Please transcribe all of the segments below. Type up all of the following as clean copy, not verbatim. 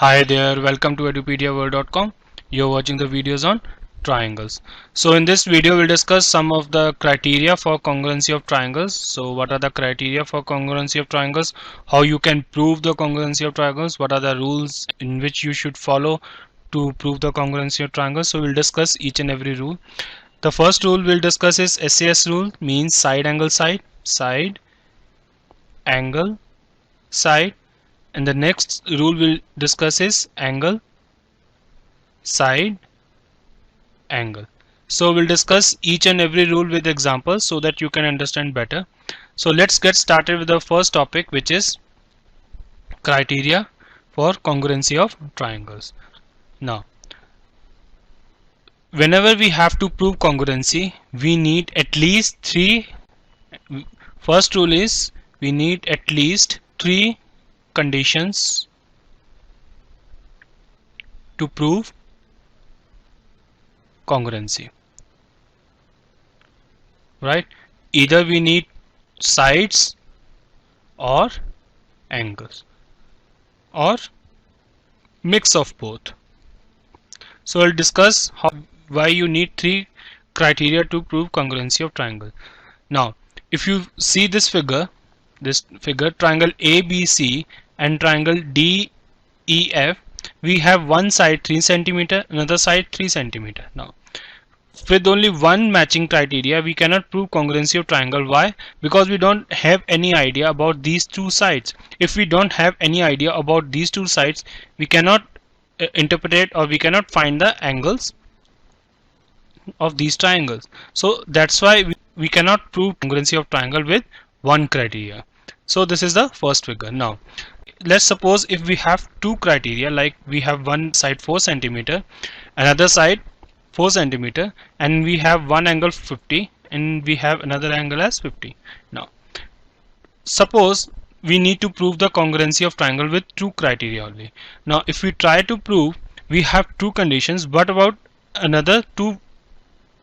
Hi there, welcome to edupediaworld.com. You're watching the videos on triangles. So in this video we'll discuss some of the criteria for congruency of triangles. So what are the criteria for congruency of triangles? How you can prove the congruency of triangles? What are the rules in which you should follow to prove the congruency of triangles? So we'll discuss each and every rule. The first rule we'll discuss is SAS rule, means side angle side angle side, and the next rule we'll discuss is angle side angle. So we'll discuss each and every rule with examples so that you can understand better. So let's get started with the first topic, which is criteria for congruency of triangles. Now whenever we have to prove congruency, we need at least three. First rule is we need at least three conditions to prove congruency, right? Either we need sides or angles or mix of both. So I'll discuss why you need three criteria to prove congruency of triangle. Now if you see this figure, triangle ABC and triangle DEF, we have one side 3 centimeter, another side 3 centimeter. Now with only one matching criteria we cannot prove congruency of triangle. Why? Because we don't have any idea about these two sides. If we don't have any idea about these two sides, we cannot interpret or we cannot find the angles of these triangles. So that's why we cannot prove congruency of triangle with one criteria. So this is the first figure. Now let's suppose if we have two criteria, like we have one side 4 centimeter, another side 4 centimeter, and we have one angle 50 and we have another angle as 50. Now suppose we need to prove the congruency of triangle with two criteria only. Now if we try to prove, we have two conditions, but about another two,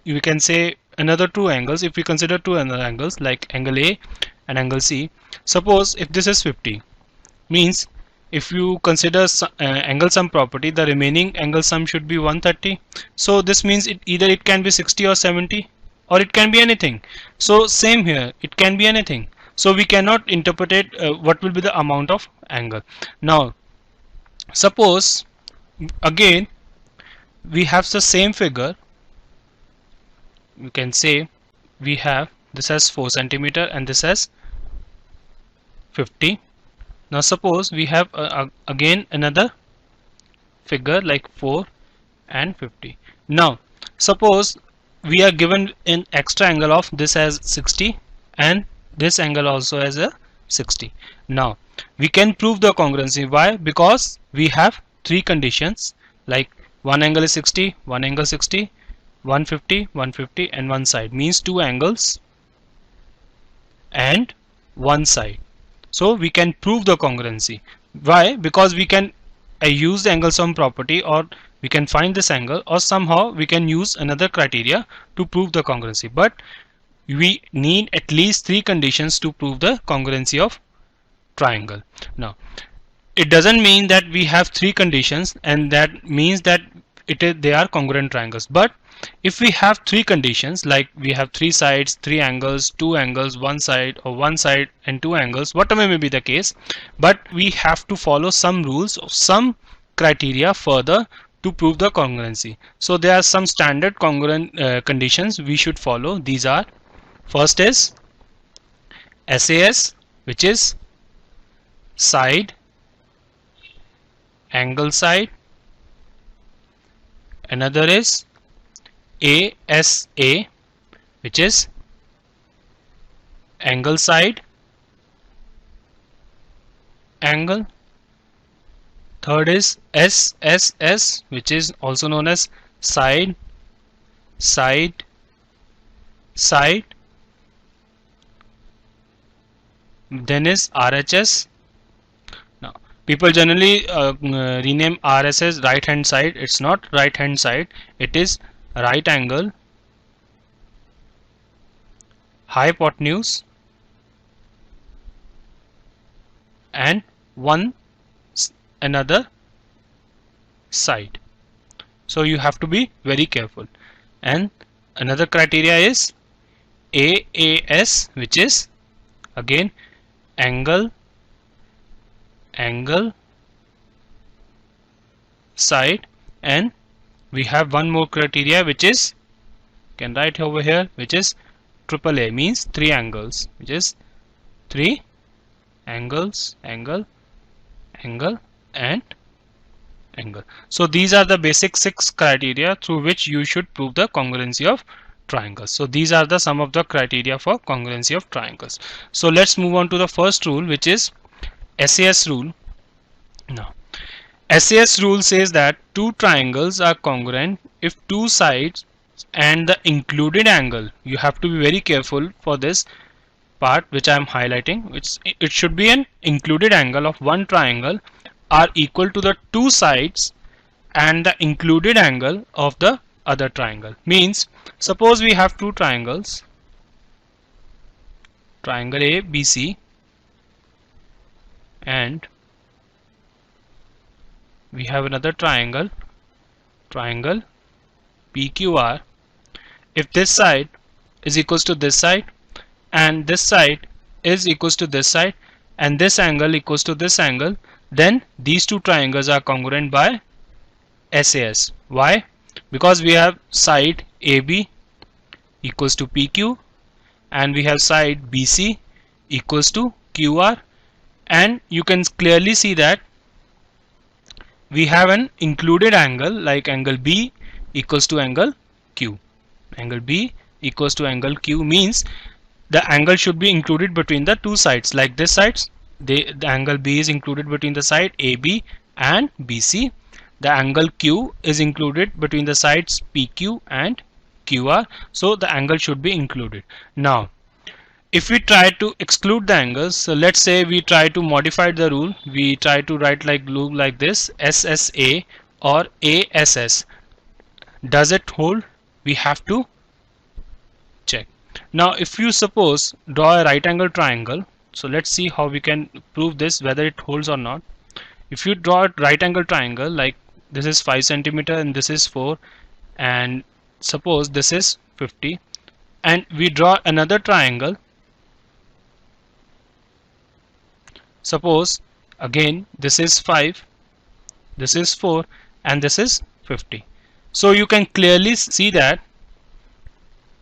we can say another two angles. If we consider two other angles like angle A and angle C, suppose if this is 50, means if you consider angle sum property, the remaining angle sum should be 130. So this means either it can be 60 or 70, or it can be anything. So same here, it can be anything. So we cannot interpret what will be the amount of angle. Now suppose again we have the same figure. You can say we have this as 4 centimeter and this as 50. Now suppose we have again another figure like 4 and 50. Now suppose we are given an extra angle of this as 60 and this angle also as a 60. Now we can prove the congruency. Why? Because we have three conditions, like one angle is 60, one angle 60, 150, 150, and one side, means two angles and one side. So we can prove the congruency. Why? Because we can use the angle sum property, or we can find this angle, or somehow we can use another criteria to prove the congruency. But we need at least three conditions to prove the congruency of triangle. Now it doesn't mean that we have three conditions and that means that they are congruent triangles. But if we have three conditions, like we have three sides, three angles, two angles, one side, or one side and two angles, whatever may be the case, but we have to follow some rules or some criteria further to prove the congruency. So there are some standard congruent conditions we should follow. These are: first is SAS, which is side angle side. Another is ASA, which is angle side angle. Third is SSS, which is also known as side side side. Then is RHS. Now people generally rename RS as right hand side. It's not right hand side, it is right angle hypotenuse and one another side. So you have to be very careful. And another criteria is AAS, which is again angle, angle, side, and we have one more criteria which is, can write over here, which is AAA, means three angles, which is three angles, angle, angle, and angle. So these are the basic 6 criteria through which you should prove the congruency of triangles. So these are the some of the criteria for congruency of triangles. So let's move on to the first rule, which is SAS rule. Now SAS rule says that two triangles are congruent if two sides and the included angle, you have to be very careful for this part which I am highlighting, which it should be an included angle of one triangle are equal to the two sides and the included angle of the other triangle. Means suppose we have two triangles, triangle ABC and we have another triangle, triangle PQR. If this side is equals to this side and this side is equals to this side and this angle equals to this angle, then these two triangles are congruent by SAS. Why? Because we have side AB equals to PQ and we have side BC equals to QR, and you can clearly see that we have an included angle like angle B equals to angle Q. Angle B equals to angle Q means the angle should be included between the two sides, like this sides the angle B is included between the side AB and BC. The angle Q is included between the sides PQ and QR, so the angle should be included. Now if we try to exclude the angles, so let's say we try to modify the rule, we try to write like this SSA or ASS, does it hold? We have to check. Now if you suppose draw a right angle triangle, so let's see how we can prove this whether it holds or not. If you draw a right angle triangle, like this is 5 centimeter and this is 4, and suppose this is 50, and we draw another triangle, suppose again this is 5, this is 4, and this is 50. So you can clearly see that,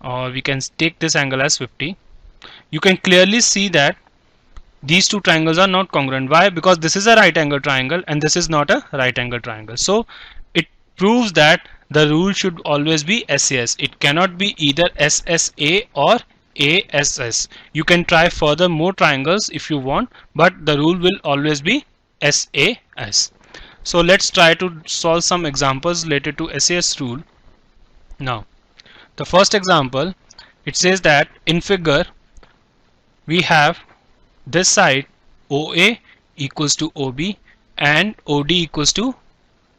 or we can take this angle as 50, you can clearly see that these two triangles are not congruent. Why? Because this is a right angle triangle and this is not a right angle triangle. So it proves that the rule should always be SAS. It cannot be either SSA or ASS. You can try further more triangles if you want, but the rule will always be SAS. So let's try to solve some examples related to SAS rule. Now the first example, it says that in figure we have this side OA equals to OB and OD equals to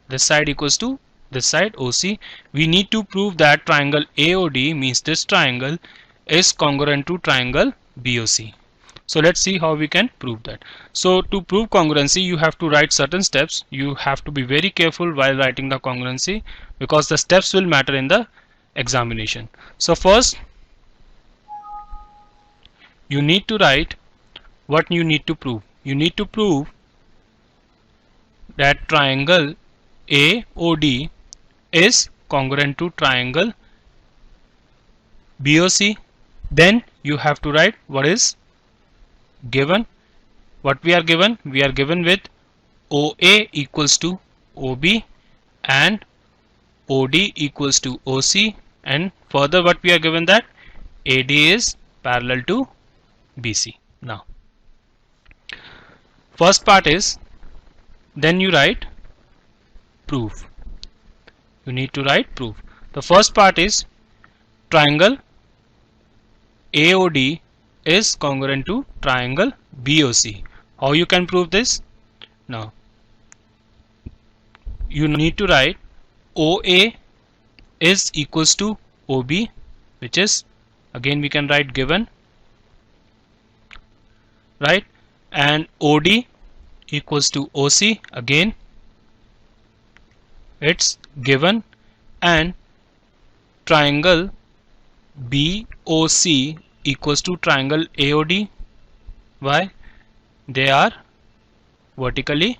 this side equals to this side OC. We need to prove that triangle AOD, means this triangle, is congruent to triangle BOC. So let's see how we can prove that. So to prove congruency, you have to write certain steps. You have to be very careful while writing the congruency because the steps will matter in the examination. So first you need to write what you need to prove. You need to prove that triangle AOD is congruent to triangle BOC. Then you have to write what is given. What we are given? We are given with OA equals to OB and OD equals to OC, and further what we are given that AD is parallel to BC. Now first part is, then you write proof. You need to write proof. The first part is triangle AOD is congruent to triangle BOC. How you can prove this? Now you need to write OA is equals to OB, which is again we can write given, right, and OD equals to OC again, it's given, and triangle BOC equals to triangle AOD. Why? They are vertically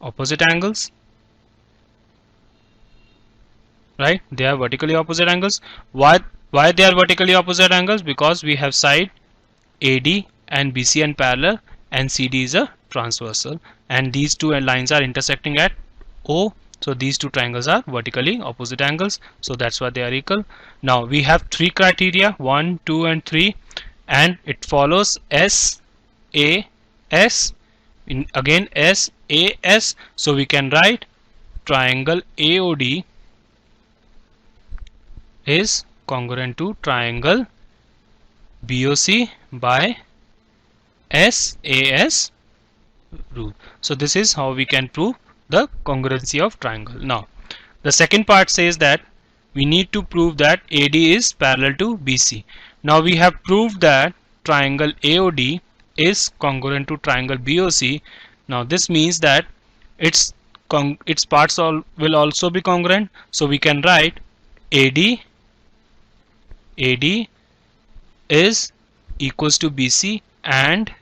opposite angles, right? They are vertically opposite angles. Why they are vertically opposite angles? Because we have side AD and BC and parallel, and CD is a transversal, and these two lines are intersecting at O. So these two triangles are vertically opposite angles, so that's why they are equal. Now we have three criteria, 1, 2 and 3, and it follows SAS, again SAS. So we can write triangle AOD is congruent to triangle BOC by SAS rule. So this is how we can prove the congruency of triangle. Now the second part says that we need to prove that AD is parallel to BC. Now we have proved that triangle AOD is congruent to triangle BOC. Now this means that its parts will also be congruent. So we can write AD is equals to BC, and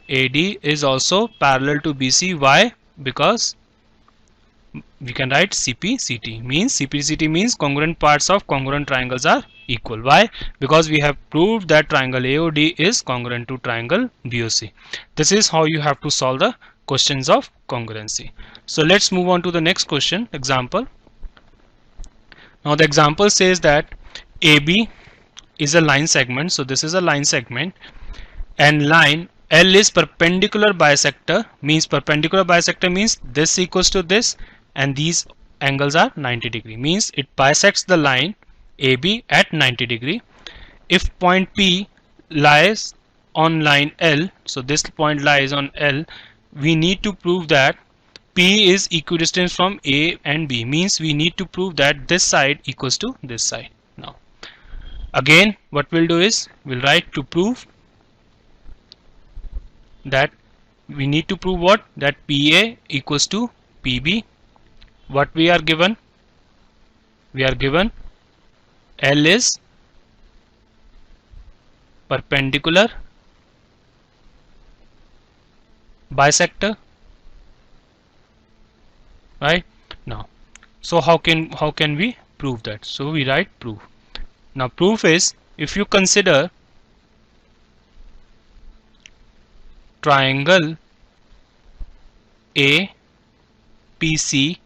AD is also parallel to BC. Why? Because we can write CPCT means congruent parts of congruent triangles are equal. Why? Because we have proved that triangle AOD is congruent to triangle BOC. This is how you have to solve the questions of congruency. So let's move on to the next question, example. Now the example says that AB is a line segment. So this is a line segment, and line L is perpendicular bisector. Perpendicular bisector means this equals to this, and these angles are 90 degree. Means it bisects the line AB at 90 degree. If point P lies on line L, so this point lies on L, we need to prove that P is equidistant from A and B. Means we need to prove that this side equals to this side. Now again what we'll do is we'll write to prove that we need to prove what? That PA equals to PB. What we are given? We are given L is perpendicular bisector, right? Now so how can we prove that? So we write proof. Now proof is, if you consider triangle APC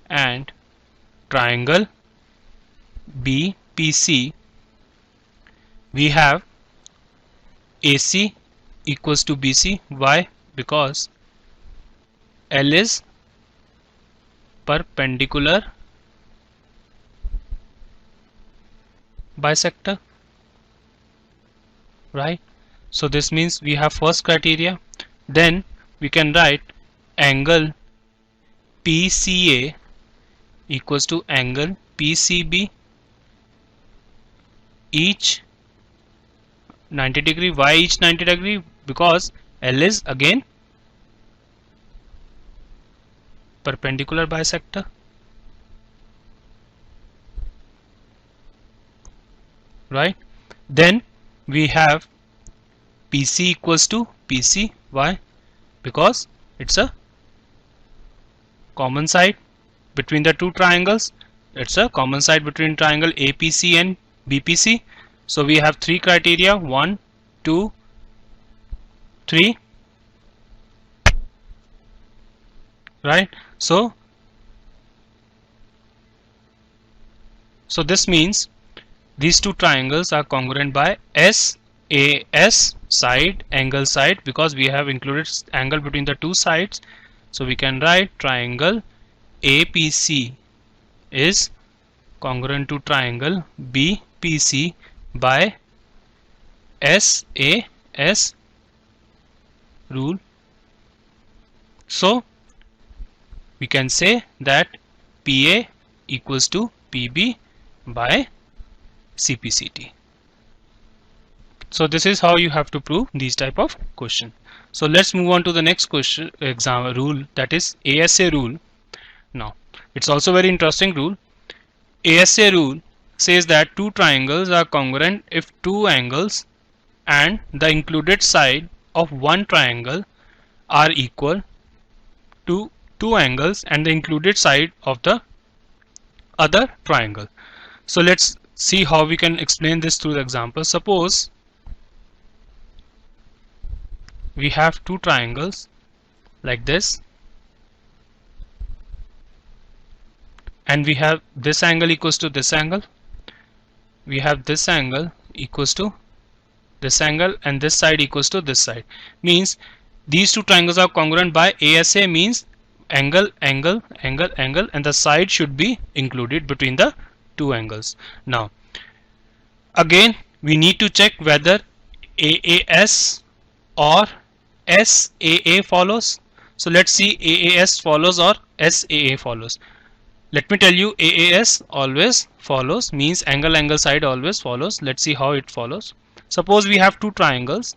and triangle BPC, we have AC equals to BC. Why? Because L is perpendicular bisector, right? So this means we have first criteria. Then we can write angle PCA equals to angle PCB, each 90 degree. Why each 90 degree? Because L is again perpendicular bisector, right? Then we have PC equals to PC. Why? Because it's a common side between the two triangles. It's a common side between triangle APC and BPC. So we have three criteria, 1, 2, 3, right? So this means these two triangles are congruent by SAS, side, angle side, because we have included angle between the two sides. So we can write triangle APC is congruent to triangle BPC by SAS rule. So we can say that PA equals to PB by CPCT. So this is how you have to prove these type of question. So let's move on to the next question exam rule, that is ASA rule. Now it's also very interesting rule. ASA rule says that two triangles are congruent if two angles and the included side of one triangle are equal to two angles and the included side of the other triangle. So let's see how we can explain this through the example. Suppose we have two triangles like this, and we have this angle equals to this angle, we have this angle equals to this angle, and this side equals to this side. Means these two triangles are congruent by ASA, means angle, angle, angle, angle, and the side should be included between the two angles. Now again we need to check whether AAS or SAA follows. So let's see AAS follows or SAA follows. Let me tell you, AAS always follows, means angle, angle, side always follows. Let's see how it follows. Suppose we have two triangles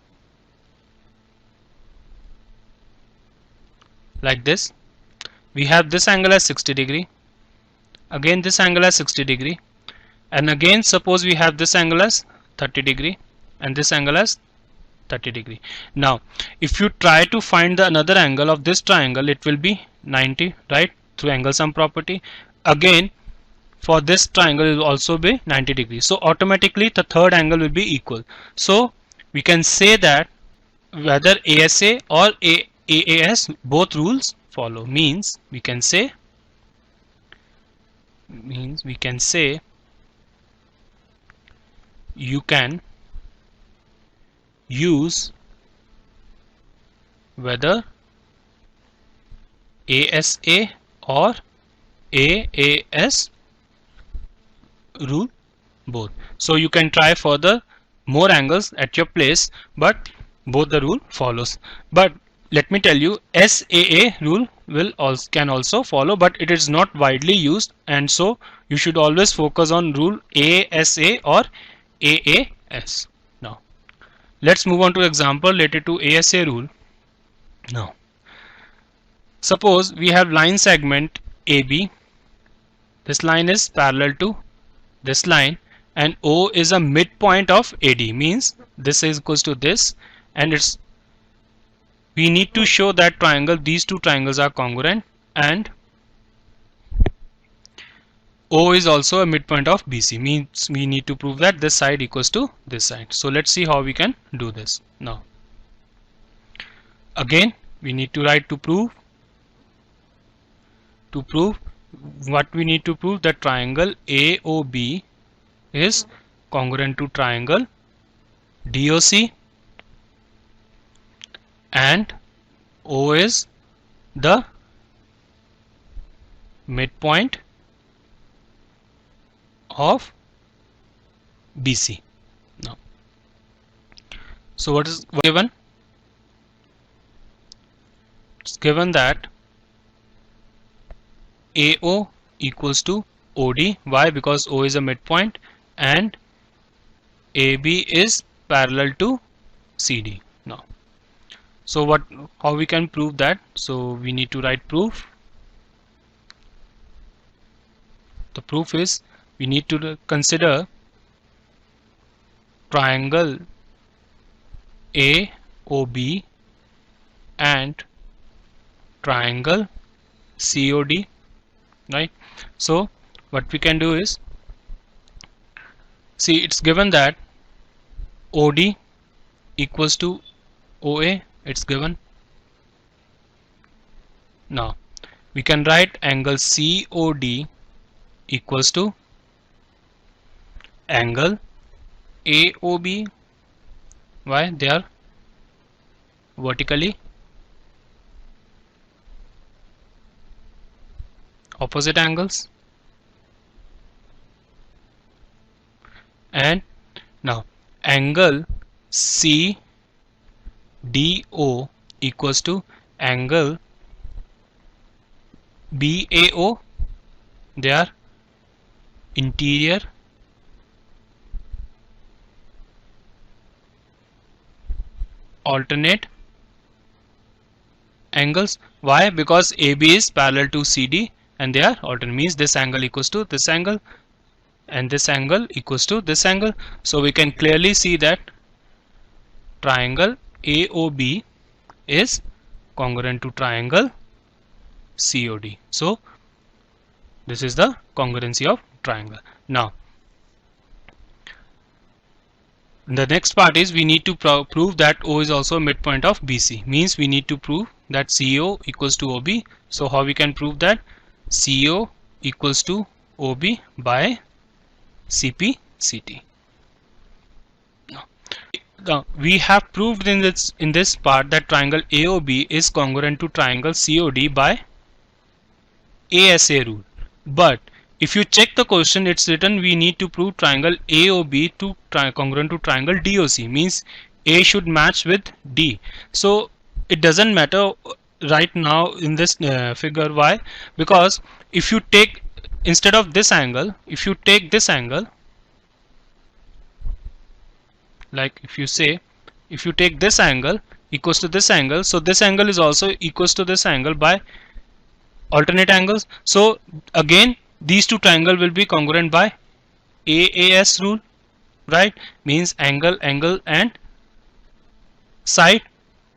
like this. We have this angle as 60 degree, again this angle as 60 degree, and again suppose we have this angle as 30 degree and this angle as 30 degree. Now if you try to find the another angle of this triangle, it will be 90, right, through angle sum property. Again for this triangle it will also be 90 degrees, so automatically the third angle will be equal. So we can say that whether ASA or AAS, both rules follow. Means we can say you can use whether ASA or AAS rule both. So you can try further more angles at your place, but both the rule follows. But let me tell you, SAA rule can also follow, but it is not widely used, and so you should always focus on rule ASA or AAS. Now let's move on to example related to ASA rule. Now suppose we have line segment AB. This line is parallel to this line, and O is a midpoint of AD, means this is equals to this, and we need to show that these two triangles are congruent, and O is also a midpoint of BC, means we need to prove that this side equals to this side. So let's see how we can do this. Now again we need to write to prove what we need to prove, that triangle AOB is congruent to triangle DOC, and O is the midpoint of BC. Now so what is given? It's given that AO equals to OD. Why? Because O is a midpoint and AB is parallel to CD. Now so how we can prove that? So we need to write proof. The proof is we need to consider triangle AOB and triangle COD, right? So what we can do is, see, it's given that OD equals to OA, it's given. Now we can write angle COD equals to angle AOB. Why? They are vertically opposite angles. And now angle CDO equals to angle BAO. They are interior alternate angles. Why? Because AB is parallel to CD and they are alternate, means this angle equals to this angle and this angle equals to this angle. So we can clearly see that triangle AOB is congruent to triangle COD. So this is the congruency of triangle. Now the next part is we need to prove that O is also a midpoint of BC. Means we need to prove that CO equals to OB. So how we can prove that? CO equals to OB by CP CT. Now we have proved in this part that triangle AOB is congruent to triangle COD by ASA rule. But if you check the question, it's written we need to prove triangle AOB to congruent to triangle DOC. Means A should match with D. So it doesn't matter right now in this figure. Why? Because if you take, instead of this angle, if you take this angle, like if you say, if you take this angle equals to this angle, so this angle is also equals to this angle by alternate angles. So again these two triangles will be congruent by AAS rule, right? Means angle, angle and side,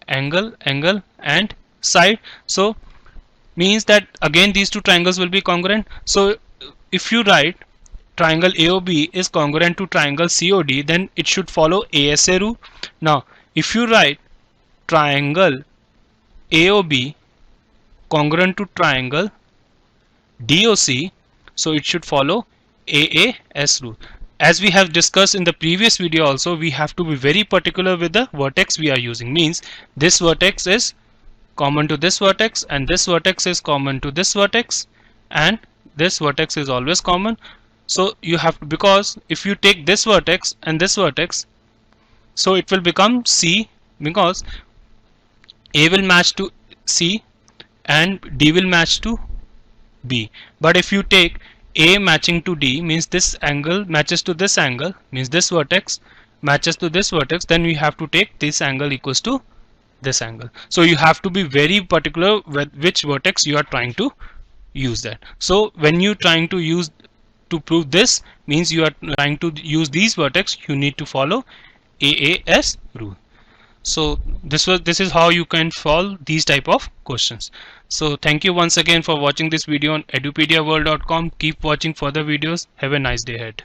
angle, angle and side. So means that again these two triangles will be congruent. So if you write triangle AOB is congruent to triangle COD, then it should follow ASA rule. Now if you write triangle AOB congruent to triangle DOC, so it should follow AAS rule. As we have discussed in the previous video also, we have to be very particular with the vertex we are using. Means this vertex is common to this vertex and this vertex is common to this vertex and this vertex is always common. So you have to, because if you take this vertex and this vertex, so it will become C, because A will match to C and D will match to B. But if you take A matching to D, means this angle matches to this angle, means this vertex matches to this vertex, then we have to take this angle equals to this angle. So you have to be very particular with which vertex you are trying to use that. So when you trying to use to prove this, means you are trying to use these vertex, you need to follow AAS rule. So this is how you can solve these type of questions. So thank you once again for watching this video on edupediaworld.com. Keep watching further videos. Have a nice day ahead.